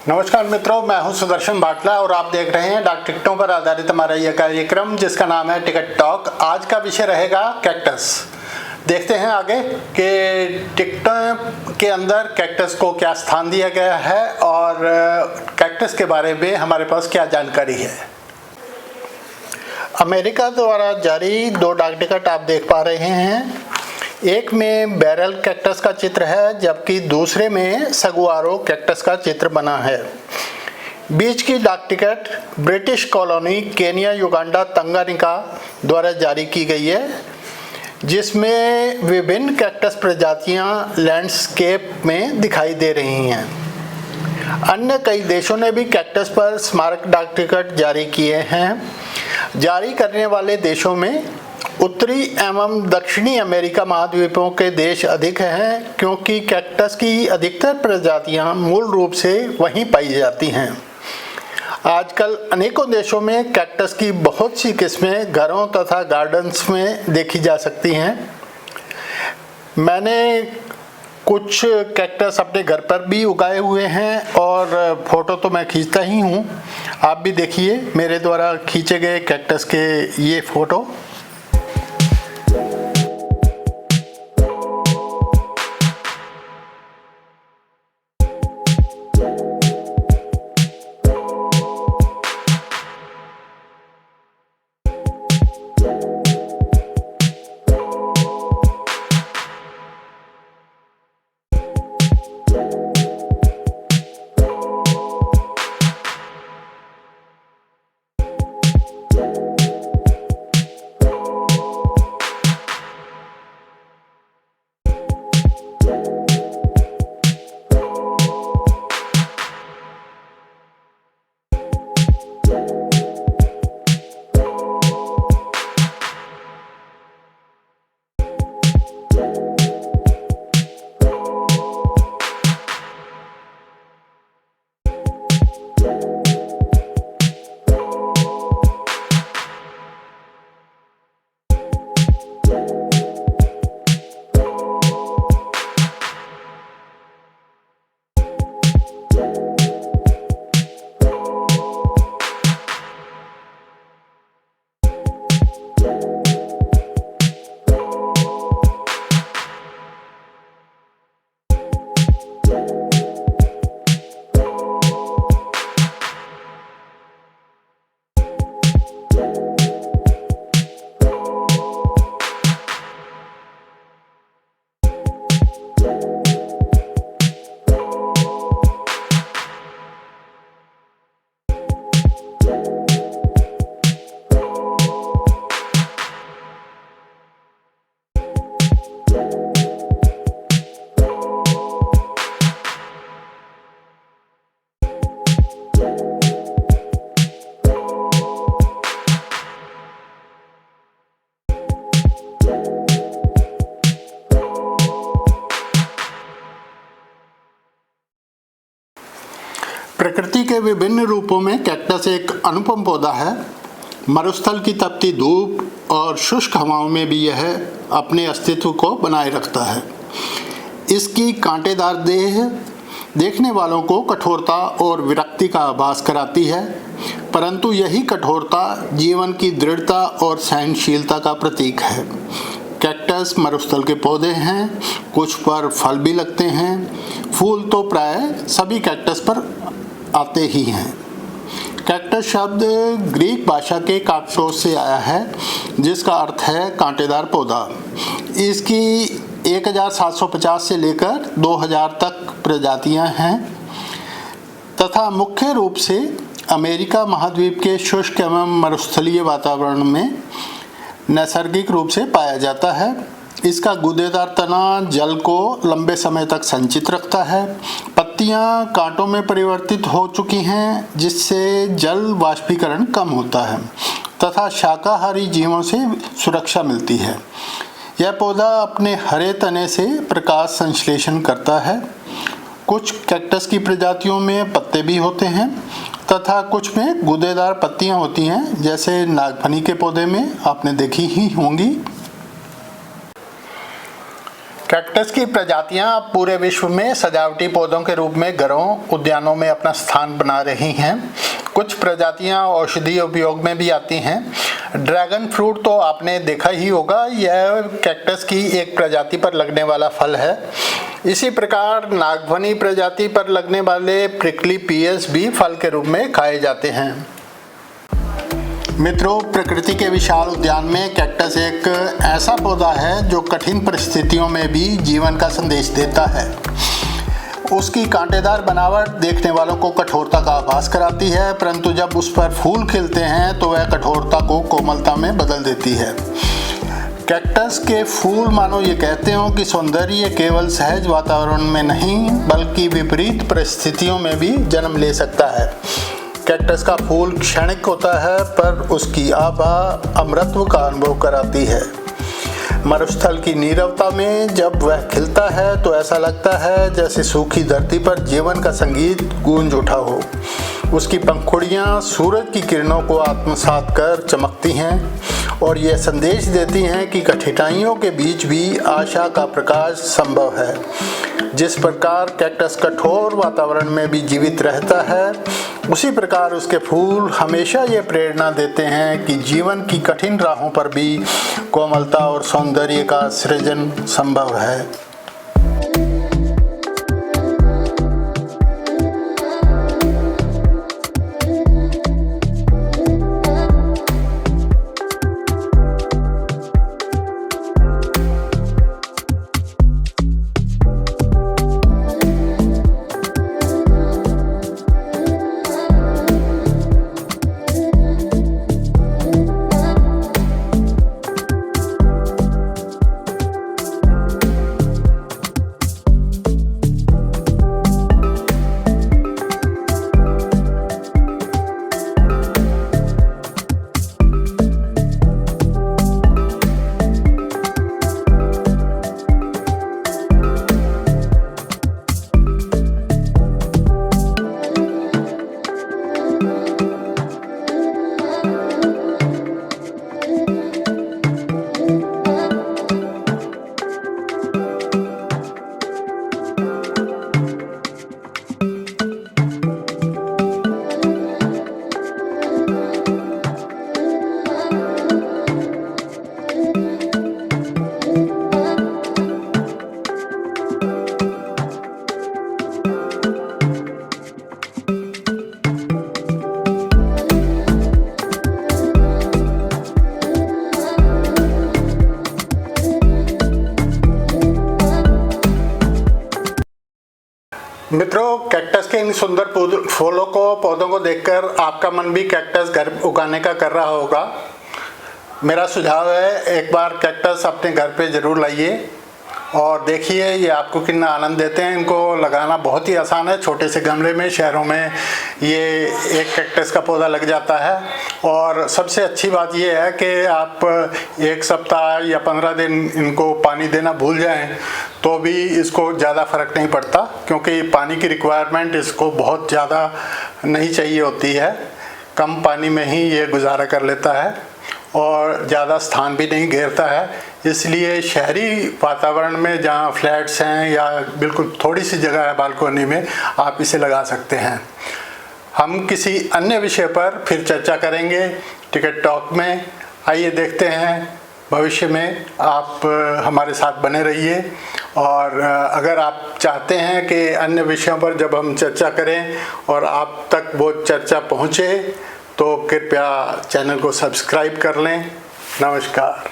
नमस्कार मित्रों, मैं हूं सुदर्शन भाटला और आप देख रहे हैं डाक टिकटों पर आधारित हमारा यह कार्यक्रम जिसका नाम है टिकट टॉक। आज का विषय रहेगा कैक्टस। देखते हैं आगे कि टिकटों के अंदर कैक्टस को क्या स्थान दिया गया है और कैक्टस के बारे में हमारे पास क्या जानकारी है। अमेरिका द्वारा जारी 2 डाक टिकट आप देख पा रहे हैं। एक में बैरल कैक्टस का चित्र है जबकि दूसरे में सगुआरो कैक्टस का चित्र बना है। बीच की डाक ticket British colony Kenya Uganda Tanganyika द्वारा जारी की गई है, जिसमें विभिन्न कैक्टस प्रजातियां लैंडस्केप में दिखाई दे रही हैं। अन्य कई देशों ने भी कैक्टस पर स्मारक डाक टिकट जारी किए हैं। जारी करने वाले देशों में उत्तरी एवं दक्षिणी अमेरिका महाद्वीपों के देश अधिक हैं, क्योंकि कैक्टस की अधिकतर प्रजातियां मूल रूप से वहीं पाई जाती हैं। आजकल अनेकों देशों में कैक्टस की बहुत सी किस्में घरों तथा गार्डन्स में देखी जा सकती हैं। मैंने कुछ कैक्टस अपने घर पर भी उगाए हुए हैं और फोटो तो मैं खींचता ही हूँ। आप भी देखिए मेरे द्वारा खींचे गए कैक्टस के ये फोटो। प्रकृति के विभिन्न रूपों में कैक्टस एक अनुपम पौधा है। मरुस्थल की तपती धूप और शुष्क हवाओं में भी यह अपने अस्तित्व को बनाए रखता है। इसकी कांटेदार देह देखने वालों को कठोरता और विरक्ति का आभास कराती है, परंतु यही कठोरता जीवन की दृढ़ता और सहनशीलता का प्रतीक है। कैक्टस मरुस्थल के पौधे हैं, कुछ पर फल भी लगते हैं। फूल तो प्राय सभी कैक्टस पर आते ही हैं। कैक्टस शब्द ग्रीक भाषा के काक्टोस से आया है, जिसका अर्थ है कांटेदार पौधा। इसकी 1750 से लेकर 2000 तक प्रजातियां हैं तथा मुख्य रूप से अमेरिका महाद्वीप के शुष्क एवं मरुस्थलीय वातावरण में नैसर्गिक रूप से पाया जाता है। इसका गूदेदार तना जल को लंबे समय तक संचित रखता है। पत्तियां कांटों में परिवर्तित हो चुकी हैं, जिससे जल वाष्पीकरण कम होता है तथा शाकाहारी जीवों से सुरक्षा मिलती है। यह पौधा अपने हरे तने से प्रकाश संश्लेषण करता है। कुछ कैक्टस की प्रजातियों में पत्ते भी होते हैं तथा कुछ में गूदेदार पत्तियां होती हैं, जैसे नागफनी के पौधे में आपने देखी ही होंगी। कैक्टस की प्रजातियां अब पूरे विश्व में सजावटी पौधों के रूप में घरों, उद्यानों में अपना स्थान बना रही हैं। कुछ प्रजातियां औषधीय उपयोग में भी आती हैं। ड्रैगन फ्रूट तो आपने देखा ही होगा, यह कैक्टस की एक प्रजाति पर लगने वाला फल है। इसी प्रकार नागफनी प्रजाति पर लगने वाले प्रिकली पियर्स भी फल के रूप में खाए जाते हैं। मित्रों, प्रकृति के विशाल उद्यान में कैक्टस एक ऐसा पौधा है जो कठिन परिस्थितियों में भी जीवन का संदेश देता है। उसकी कांटेदार बनावट देखने वालों को कठोरता का आभास कराती है, परंतु जब उस पर फूल खिलते हैं तो वह कठोरता को कोमलता में बदल देती है। कैक्टस के फूल मानो ये कहते हो कि सौंदर्य केवल सहज वातावरण में नहीं बल्कि विपरीत परिस्थितियों में भी जन्म ले सकता है। कैक्टस का फूल क्षणिक होता है पर उसकी आभा अमृतत्व का अनुभव कराती है। मरुस्थल की नीरवता में जब वह खिलता है तो ऐसा लगता है जैसे सूखी धरती पर जीवन का संगीत गूंज उठा हो। उसकी पंखुड़ियाँ सूरज की किरणों को आत्मसात कर चमकती हैं और यह संदेश देती हैं कि कठिनाइयों के बीच भी आशा का प्रकाश संभव है। जिस प्रकार कैक्टस कठोर वातावरण में भी जीवित रहता है, उसी प्रकार उसके फूल हमेशा ये प्रेरणा देते हैं कि जीवन की कठिन राहों पर भी कोमलता और सौंदर्य का सृजन संभव है। मित्रों, कैक्टस के इन सुंदर फूलों को, पौधों को देखकर आपका मन भी कैक्टस घर उगाने का कर रहा होगा। मेरा सुझाव है, एक बार कैक्टस अपने घर पे ज़रूर लाइए और देखिए ये आपको कितना आनंद देते हैं। इनको लगाना बहुत ही आसान है। छोटे से गमले में शहरों में ये एक कैक्टस का पौधा लग जाता है। और सबसे अच्छी बात ये है कि आप एक सप्ताह या 15 दिन इनको पानी देना भूल जाएं तो भी इसको ज़्यादा फ़र्क नहीं पड़ता, क्योंकि पानी की रिक्वायरमेंट इसको बहुत ज़्यादा नहीं चाहिए होती है। कम पानी में ही ये गुजारा कर लेता है और ज़्यादा स्थान भी नहीं घेरता है। इसलिए शहरी वातावरण में जहाँ फ्लैट्स हैं या बिल्कुल थोड़ी सी जगह है बालकोनी में, आप इसे लगा सकते हैं। हम किसी अन्य विषय पर फिर चर्चा करेंगे टिकट टॉक में। आइए देखते हैं, भविष्य में आप हमारे साथ बने रहिए। और अगर आप चाहते हैं कि अन्य विषयों पर जब हम चर्चा करें और आप तक वो चर्चा पहुँचे, तो कृपया चैनल को सब्सक्राइब कर लें। नमस्कार।